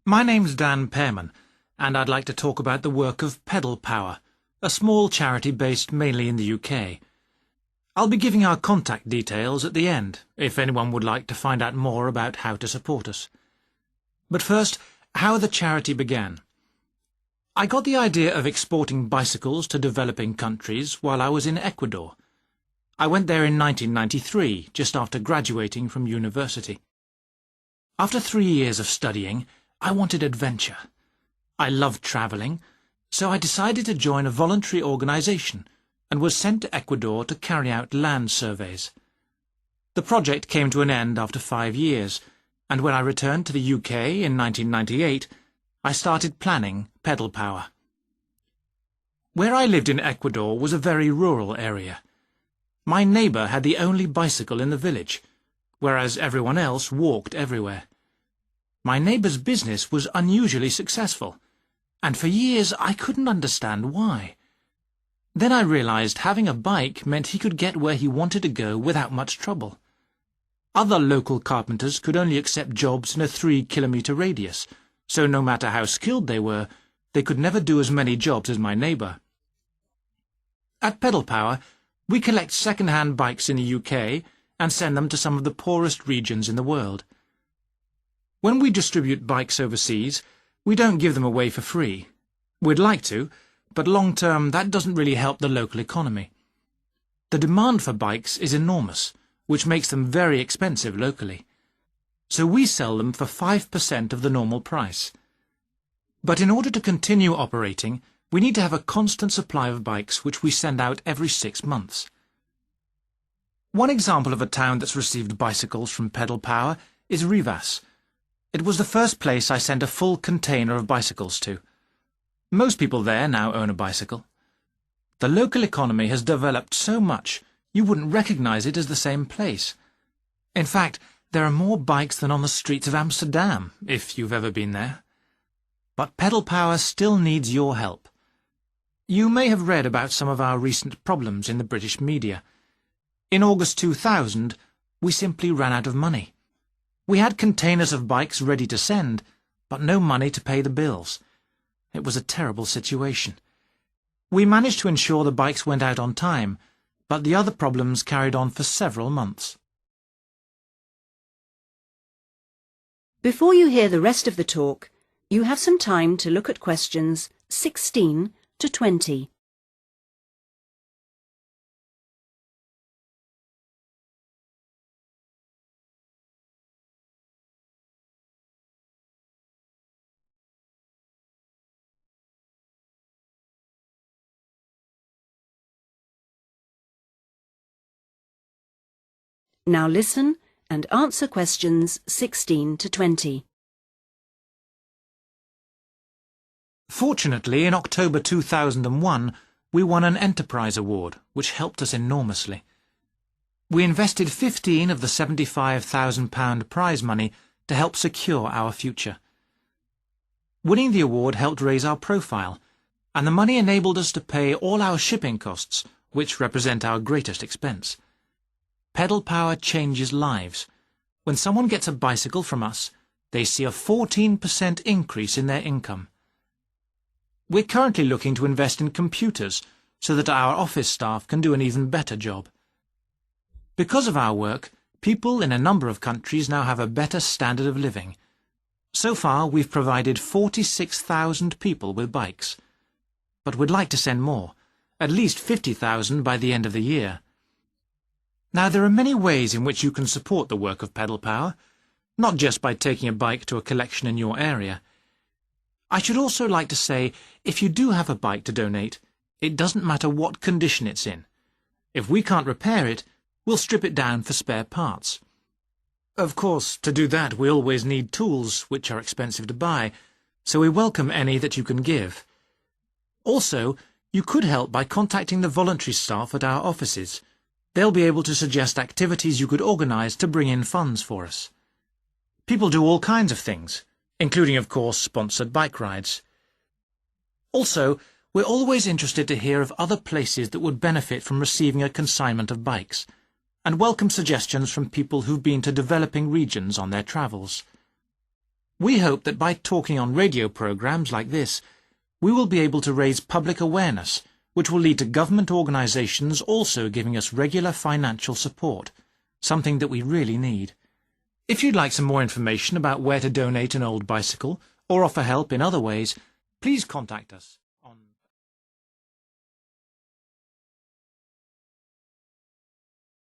My name's Dan Pearman, and I'd like to talk about the work of Pedal Power, a small charity based mainly in the UK. I'll be giving our contact details at the end, if anyone would like to find out more about how to support us. But first, how the charity began. I got the idea of exporting bicycles to developing countries while I was in Ecuador. I went there in 1993, just after graduating from university. After 3 years of studying, I wanted adventure. I loved travelling, so I decided to join a voluntary organisation and was sent to Ecuador to carry out land surveys. The project came to an end after 5 years, and when I returned to the UK in 1998, I started planning Pedal Power. Where I lived in Ecuador was a very rural area. My neighbour had the only bicycle in the village, whereas everyone else walked everywhere. My neighbour's business was unusually successful, and for years I couldn't understand why. Then I realised having a bike meant he could get where he wanted to go without much trouble. Other local carpenters could only accept jobs in a 3-kilometre radius, so no matter how skilled they were, they could never do as many jobs as my neighbour. At Pedal Power, we collect second-hand bikes in the UK and send them to some of the poorest regions in the world. When we distribute bikes overseas, we don't give them away for free. We'd like to, but long-term that doesn't really help the local economy. The demand for bikes is enormous, which makes them very expensive locally. So we sell them for 5% of the normal price. But in order to continue operating, we need to have a constant supply of bikes which we send out every 6 months. One example of a town that's received bicycles from Pedal Power is Rivas. It was the first place I sent a full container of bicycles to. Most people there now own a bicycle. The local economy has developed so much you wouldn't recognise it as the same place. In fact, there are more bikes than on the streets of Amsterdam, if you've ever been there. But Pedal Power still needs your help. You may have read about some of our recent problems in the British media. In August 2000, we simply ran out of money. We had containers of bikes ready to send, but no money to pay the bills. It was a terrible situation. We managed to ensure the bikes went out on time, but the other problems carried on for several months. Before you hear the rest of the talk, you have some time to look at questions 16 to 20. Now listen and answer questions 16 to 20. Fortunately, in October 2001, we won an Enterprise Award, which helped us enormously. We invested 15 of the £75,000 prize money to help secure our future. Winning the award helped raise our profile, and the money enabled us to pay all our shipping costs, which represent our greatest expense. Pedal Power changes lives. When someone gets a bicycle from us, they see a 14% increase in their income. We're currently looking to invest in computers so that our office staff can do an even better job. Because of our work, people in a number of countries now have a better standard of living. So far, we've provided 46,000 people with bikes. But we'd like to send more, at least 50,000 by the end of the year. Now, there are many ways in which you can support the work of Pedal Power, not just by taking a bike to a collection in your area. I should also like to say, if you do have a bike to donate, it doesn't matter what condition it's in. If we can't repair it, we'll strip it down for spare parts. Of course, to do that we always need tools, which are expensive to buy, so we welcome any that you can give. Also, you could help by contacting the voluntary staff at our offices. They'll be able to suggest activities you could organise to bring in funds for us. People do all kinds of things, including, of course, sponsored bike rides. Also, we're always interested to hear of other places that would benefit from receiving a consignment of bikes, and welcome suggestions from people who've been to developing regions on their travels. We hope that by talking on radio programmes like this, we will be able to raise public awareness, which will lead to government organisations also giving us regular financial support, something that we really need. If you'd like some more information about where to donate an old bicycle, or offer help in other ways, please contact us.